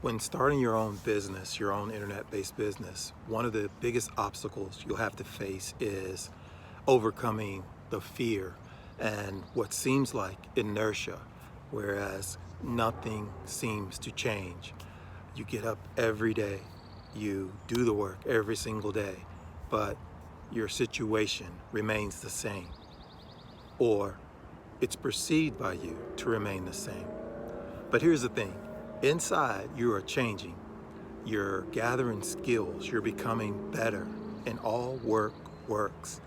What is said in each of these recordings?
When starting your own business, your own internet-based business, one of the biggest obstacles you'll have to face is overcoming the fear and what seems like inertia, whereas nothing seems to change. You get up every day, you do the work every single day, but your situation remains the same, or it's perceived by you to remain the same. But here's the thing, inside you are changing, you're gathering skills, you're becoming better, and all work works.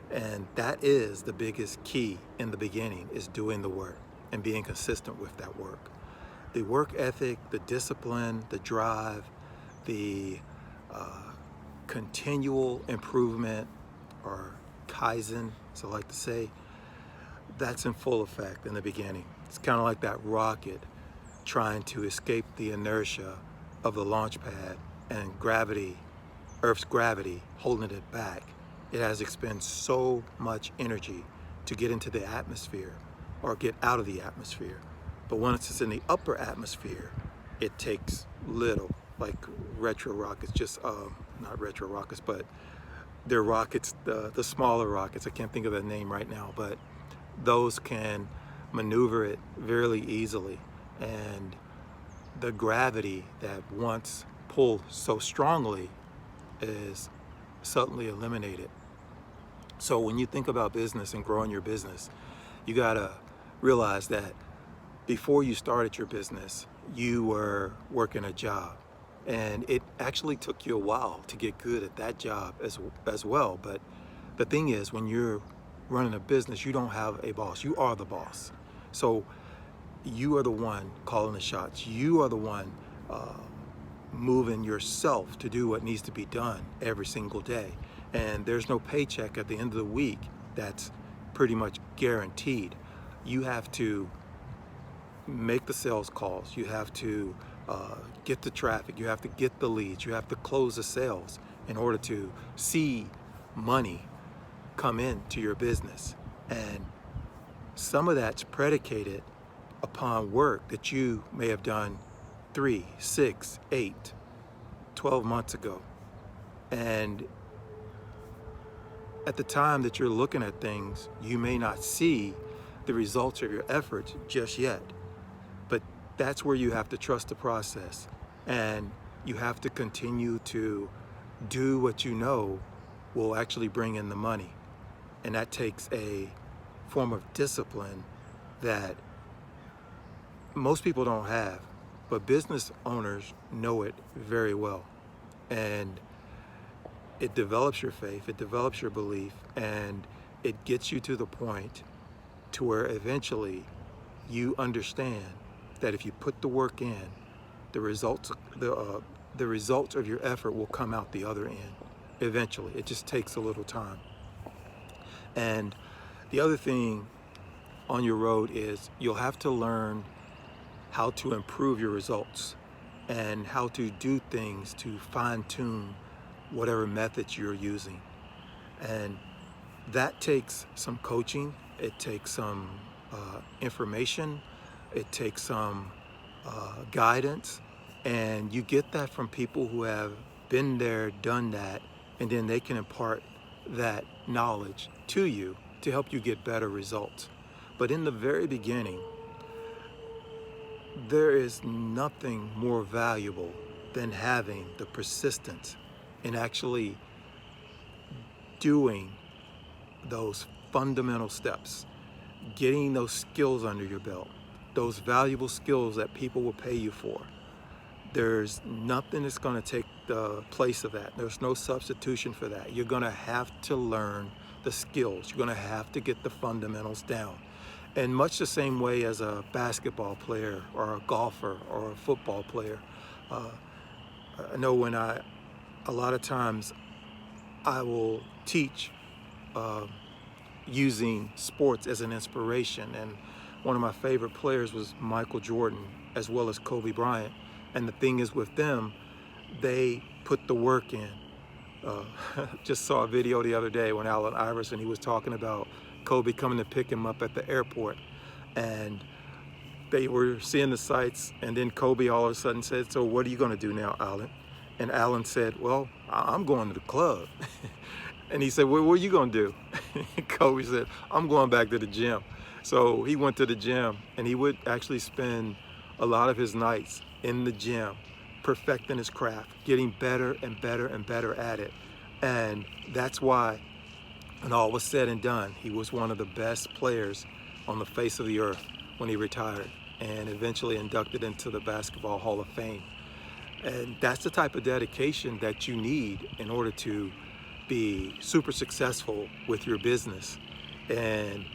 And that is the biggest key in the beginning, is doing the work and being consistent with that work. The work ethic, the discipline, the drive, the continual improvement, or Kaizen, as I like to say, that's in full effect in the beginning. It's kind of like that rocket trying to escape the inertia of the launch pad and gravity, Earth's gravity, holding it back. It has to expend so much energy to get into the atmosphere or get out of the atmosphere. But once it's in the upper atmosphere, it takes little, like retro rockets, just not retro rockets, but they're rockets, the smaller rockets. I can't think of the name right now, but those can maneuver it very easily. And the gravity that once pulled so strongly is suddenly eliminated. So when you think about business and growing your business, you gotta realize that before you started your business, you were working a job. And it actually took you a while to get good at that job as well. But the thing is, when you're running a business, you don't have a boss, you are the boss. So you are the one calling the shots. You are the one moving yourself to do what needs to be done every single day. And there's no paycheck at the end of the week that's pretty much guaranteed. You have to make the sales calls. You have to get the traffic. You have to get the leads. You have to close the sales in order to see money come into your business. And some of that's predicated upon work that you may have done 3, 6, 8, 12 months ago. And at the time that you're looking at things, you may not see the results of your efforts just yet. But that's where you have to trust the process. And you have to continue to do what you know will actually bring in the money. And that takes a form of discipline that most people don't have, but business owners know it very well. And it develops your faith, it develops your belief, and it gets you to the point to where eventually you understand that if you put the work in, the results of your effort will come out the other end eventually. It just takes a little time. And the other thing on your road is you'll have to learn how to improve your results and how to do things to fine-tune whatever methods you're using. And that takes some coaching, it takes some information, it takes some guidance, and you get that from people who have been there, done that, and then they can impart that knowledge to you to help you get better results. But in the very beginning, there is nothing more valuable than having the persistence in actually doing those fundamental steps, getting those skills under your belt, those valuable skills that people will pay you for. There's nothing that's going to take the place of that. There's no substitution for that. You're going to have to learn the skills. You're going to have to get the fundamentals down. And much the same way as a basketball player or a golfer or a football player, I know when a lot of times I will teach using sports as an inspiration. And one of my favorite players was Michael Jordan, as well as Kobe Bryant. And the thing is with them, they put the work in. Just saw a video the other day when Allen Iverson, he was talking about Kobe coming to pick him up at the airport. And they were seeing the sights, and then Kobe all of a sudden said, "So what are you going to do now, Alan?" And Alan said, "Well, I'm going to the club." And he said, "Well, what are you going to do?" And Kobe said, "I'm going back to the gym." So he went to the gym, and he would actually spend a lot of his nights in the gym, perfecting his craft, getting better and better and better at it. And that's why, when all was said and done, he was one of the best players on the face of the earth when he retired, and eventually inducted into the Basketball Hall of Fame. And that's the type of dedication that you need in order to be super successful with your business. And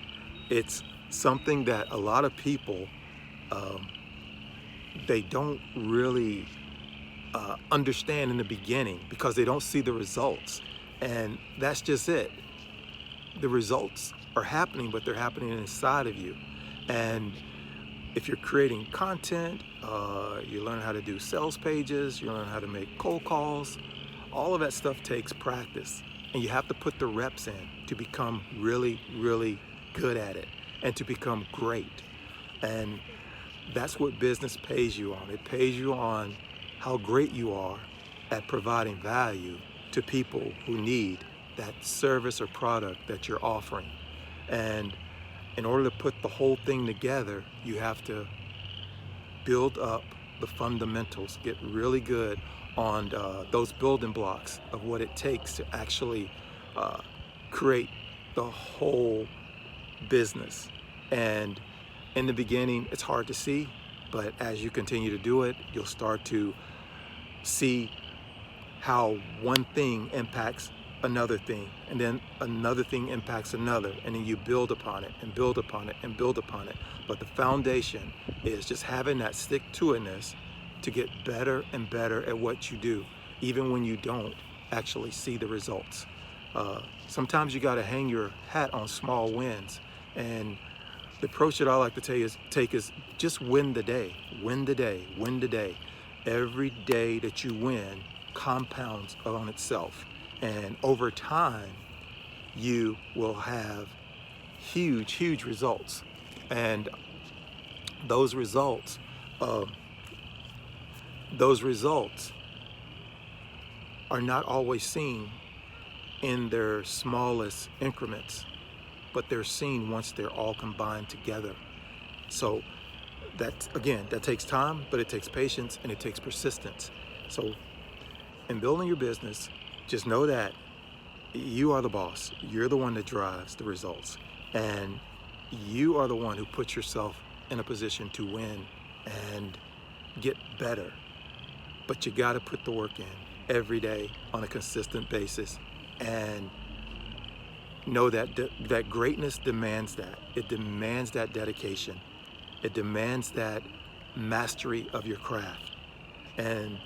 it's something that a lot of people, they don't really understand in the beginning because they don't see the results. And that's just it. The results are happening, but they're happening inside of you. And if you're creating content, you learn how to do sales pages, you learn how to make cold calls, all of that stuff takes practice. And you have to put the reps in to become really, really good at it and to become great. And that's what business pays you on. It pays you on how great you are at providing value to people who need that service or product that you're offering. And in order to put the whole thing together, you have to build up the fundamentals, get really good on those building blocks of what it takes to actually create the whole business. And in the beginning, it's hard to see, but as you continue to do it, you'll start to see how one thing impacts another thing, and then another thing impacts another, and then you build upon it and build upon it and build upon it. But the foundation is just having that stick-to-itness to get better and better at what you do, even when you don't actually see the results. Sometimes you got to hang your hat on small wins, and the approach that I like to take is just win the day, win the day, win the day. Every day that you win compounds on itself. And over time, you will have huge, huge results. And those results are not always seen in their smallest increments, but they're seen once they're all combined together. So that, again, that takes time, but it takes patience and it takes persistence. So in building your business, just know that you are the boss. You're the one that drives the results. And you are the one who puts yourself in a position to win and get better. But you got to put the work in every day on a consistent basis. And know that that greatness demands that. It demands that dedication. It demands that mastery of your craft. And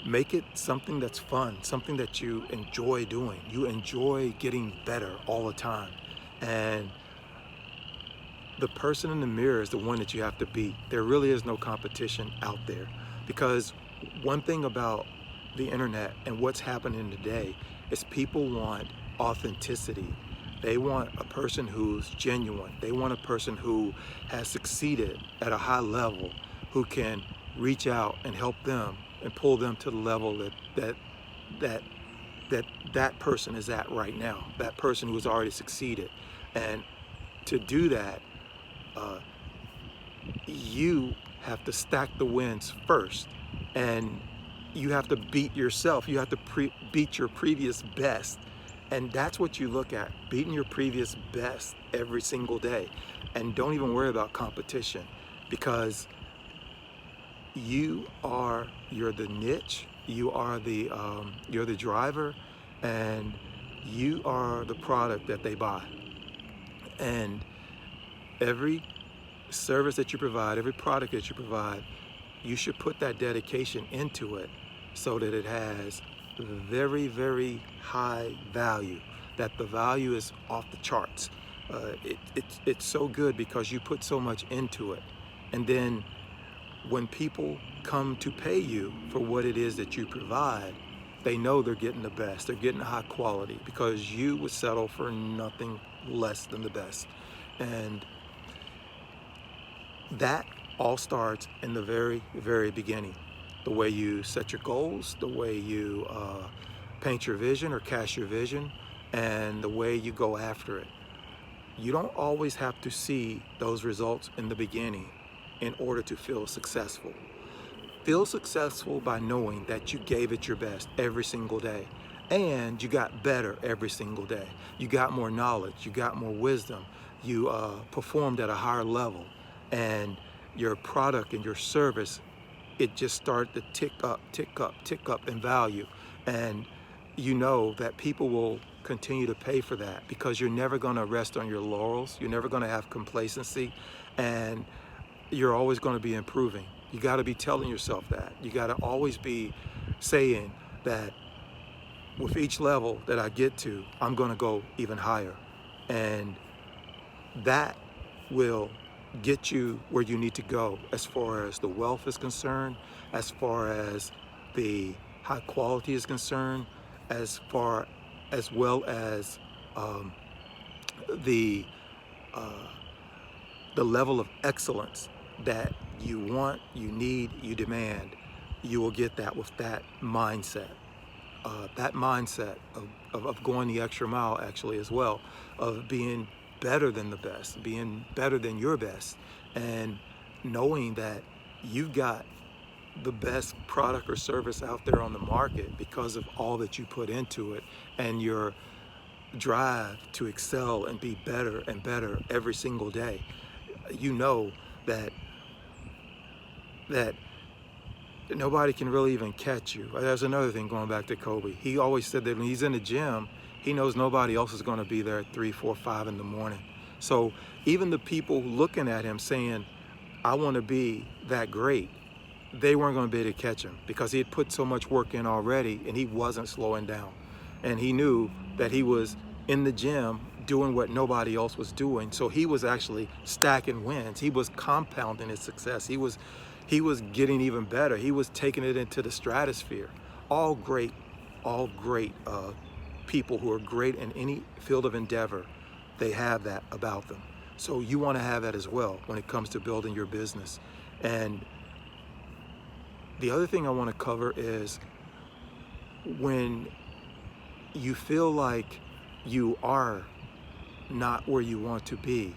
make it something that's fun, something that you enjoy doing. You enjoy getting better all the time. And the person in the mirror is the one that you have to beat. There really is no competition out there. Because one thing about the internet and what's happening today is people want authenticity. They want a person who's genuine. They want a person who has succeeded at a high level, who can reach out and help them and pull them to the level that person is at right now, that person who's already succeeded. And to do that, you have to stack the wins first, and you have to beat yourself. You have to beat your previous best. And that's what you look at, beating your previous best every single day. And don't even worry about competition, because you're the niche, you're the driver, and you are the product that they buy. And every service that you provide, every product that you provide, you should put that dedication into it so that it has very, very high value, that the value is off the charts. It's so good because you put so much into it. And then when people come to pay you for what it is that you provide, they know they're getting the best, they're getting high quality, because you would settle for nothing less than the best. And that all starts in the very, very beginning. The way you set your goals, the way you paint your vision or cast your vision, and the way you go after it. You don't always have to see those results in the beginning in order to feel successful. Feel successful by knowing that you gave it your best every single day, and you got better every single day. You got more knowledge, you got more wisdom, you performed at a higher level, and your product and your service, it just started to tick up, tick up, tick up in value. And you know that people will continue to pay for that, because you're never going to rest on your laurels. You're never going to have complacency, and you're always going to be improving. You got to be telling yourself that. You got to always be saying that with each level that I get to, I'm going to go even higher. And that will get you where you need to go as far as the wealth is concerned, as far as the high quality is concerned, as well as the level of excellence that you want, you need, you demand. You will get that with that mindset. That mindset of going the extra mile, actually, as well, of being better than the best, being better than your best, and knowing that you've got the best product or service out there on the market because of all that you put into it, and your drive to excel and be better and better every single day. You know that nobody can really even catch you. There's another thing, going back to Kobe. He always said that when he's in the gym, he knows nobody else is going to be there at 3, 4, 5 in the morning. So even the people looking at him saying, I want to be that great, they weren't going to be able to catch him, because he had put so much work in already, and he wasn't slowing down. And he knew that he was in the gym doing what nobody else was doing. So he was actually stacking wins. He was compounding his success. He was getting even better. He was taking it into the stratosphere. All great people who are great in any field of endeavor, they have that about them. So you want to have that as well when it comes to building your business. And the other thing I want to cover is, when you feel like you are not where you want to be,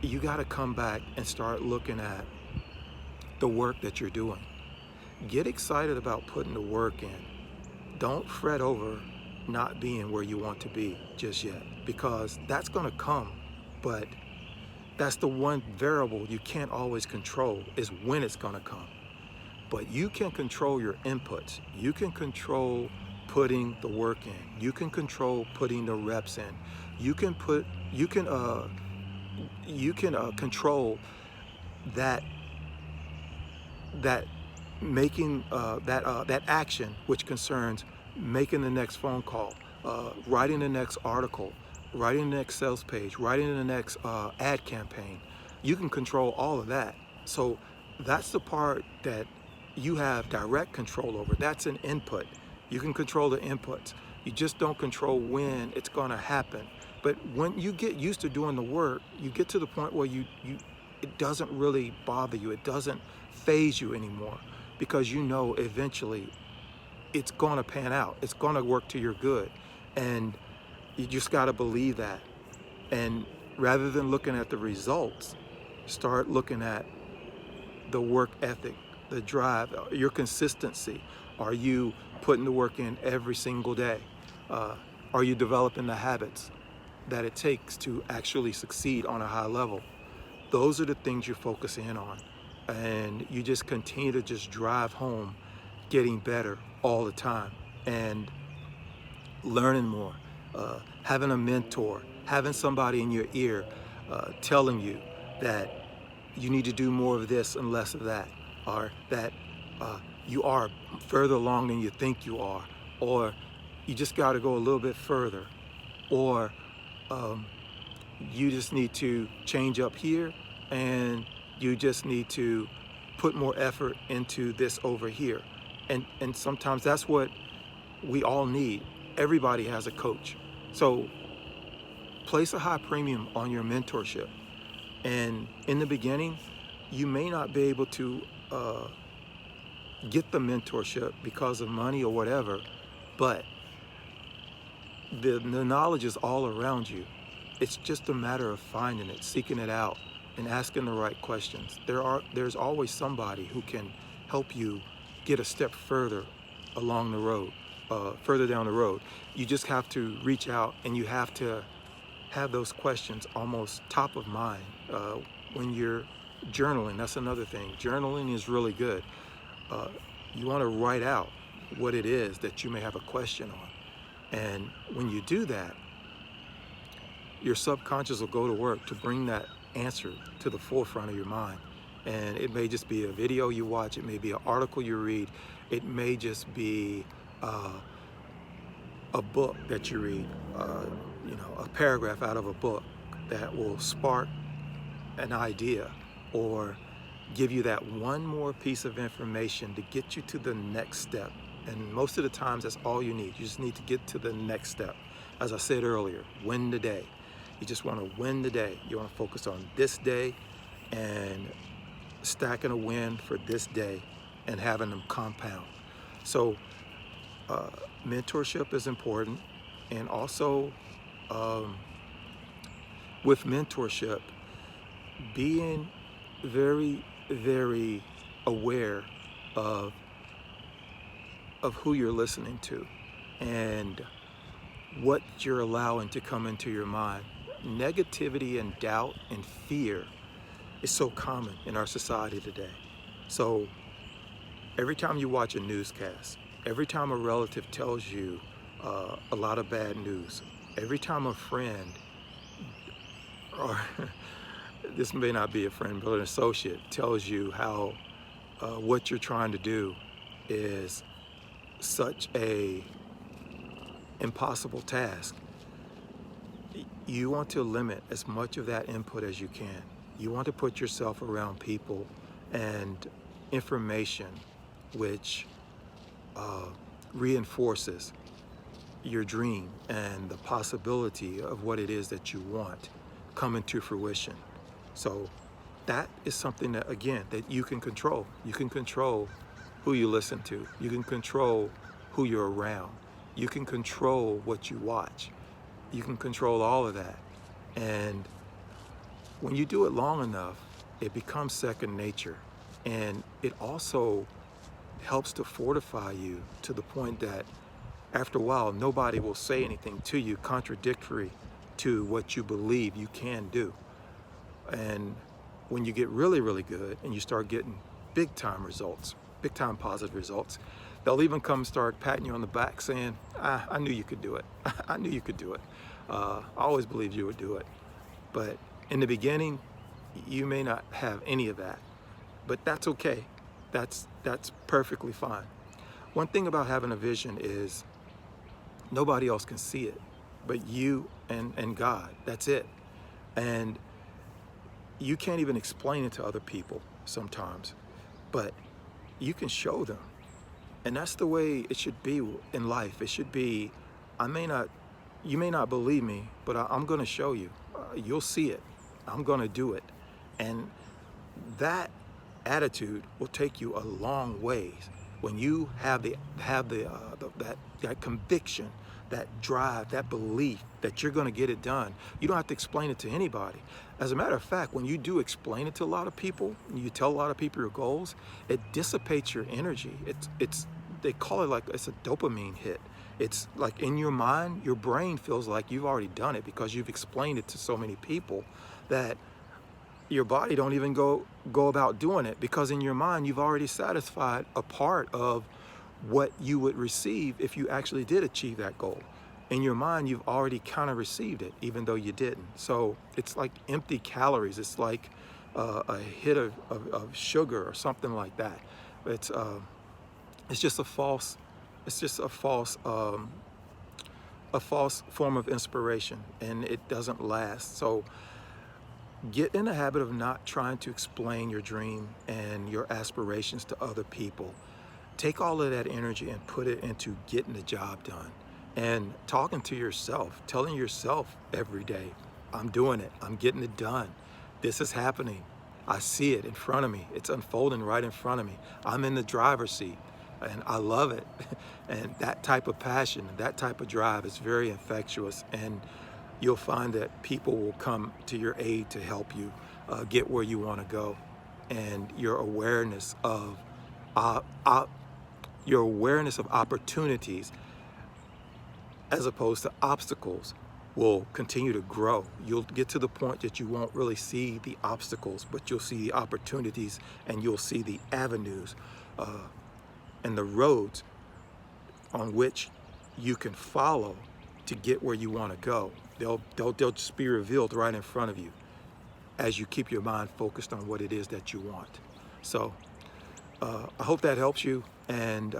you got to come back and start looking at the work that you're doing. Get excited about putting the work in. Don't fret over not being where you want to be just yet, because that's going to come. But that's the one variable you can't always control, is when it's going to come. But you can control your inputs. You can control putting the work in. You can control putting the reps in. You can control that making that action, which concerns making the next phone call, writing the next article, writing the next sales page, writing the next ad campaign. You can control all of that. So that's the part that you have direct control over. That's an input. You can control the inputs. You just don't control when it's going to happen. But when you get used to doing the work, you get to the point where it doesn't really bother you. It doesn't phase you anymore, because you know eventually it's going to pan out. It's going to work to your good. And you just got to believe that. And rather than looking at the results, start looking at the work ethic, the drive, your consistency. Are you putting the work in every single day? Are you developing the habits that it takes to actually succeed on a high level? Those are the things you focus in on. And you just continue to just drive home, getting better all the time, and learning more, having a mentor, having somebody in your ear telling you that you need to do more of this and less of that, or that you are further along than you think you are, or you just got to go a little bit further, or you just need to change up here, and you just need to put more effort into this over here. And sometimes that's what we all need. Everybody has a coach. So place a high premium on your mentorship. And in the beginning, you may not be able to get the mentorship because of money or whatever, but the knowledge is all around you. It's just a matter of finding it, seeking it out, and asking the right questions. There's always somebody who can help you get a step further along the road, further down the road. You just have to reach out, and you have to have those questions almost top of mind when you're journaling. That's another thing. Journaling is really good. You want to write out what it is that you may have a question on. And when you do that, your subconscious will go to work to bring that answer to the forefront of your mind. And it may just be a video you watch, it may be an article you read, it may just be a book that you read, a paragraph out of a book that will spark an idea or give you that one more piece of information to get you to the next step. And most of the times that's all you need. You just need to get to the next step. As I said earlier, win the day. You just want to win the day. You want to focus on this day and stacking a win for this day and having them compound. So mentorship is important. And also with mentorship, being very, very aware of who you're listening to and what you're allowing to come into your mind. Negativity and doubt and fear is so common in our society today. So every time you watch a newscast, every time a relative tells you a lot of bad news, every time a friend, or this may not be a friend, but an associate tells you how what you're trying to do is such a impossible task, you want to limit as much of that input as you can. You want to put yourself around people and information which reinforces your dream and the possibility of what it is that you want coming to fruition. So that is something that, again, that you can control. You can control who you listen to. You can control who you're around. You can control what you watch. You can control all of that. And when you do it long enough, it becomes second nature. And it also helps to fortify you to the point that after a while, nobody will say anything to you contradictory to what you believe you can do. And when you get really, really good and you start getting big time results, big time positive results, they'll even come start patting you on the back saying, I knew you could do it. I knew you could do it. I always believed you would do it. But in the beginning, you may not have any of that, but that's okay. That's perfectly fine. One thing about having a vision is nobody else can see it, but you and God, that's it. And you can't even explain it to other people sometimes, but you can show them. And that's the way it should be in life. It should be, you may not believe me, but I'm gonna show you. You'll see it. I'm gonna do it. And that attitude will take you a long ways when you have that conviction, that drive, that belief that you're gonna get it done. You don't have to explain it to anybody. As a matter of fact, when you do explain it to a lot of people, you tell a lot of people your goals, it dissipates your energy. They call it like it's a dopamine hit. It's like in your mind, your brain feels like you've already done it because you've explained it to so many people that your body don't even go about doing it, because in your mind, you've already satisfied a part of what you would receive if you actually did achieve that goal. In your mind, you've already kind of received it, even though you didn't. So it's like empty calories. It's like a hit of sugar or something like that. It's just a false form of inspiration, and it doesn't last. So get in the habit of not trying to explain your dream and your aspirations to other people. Take all of that energy and put it into getting the job done and talking to yourself, telling yourself every day, I'm doing it, I'm getting it done, this is happening. I see it in front of me. It's unfolding right in front of me. I'm in the driver's seat and I love it. And that type of passion, that type of drive is very infectious, and you'll find that people will come to your aid to help you get where you want to go. And your awareness of opportunities as opposed to obstacles will continue to grow. You'll get to the point that you won't really see the obstacles, but you'll see the opportunities, and you'll see the avenues and the roads on which you can follow to get where you want to go. They'll just be revealed right in front of you as you keep your mind focused on what it is that you want. So I hope that helps you, and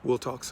we'll talk soon.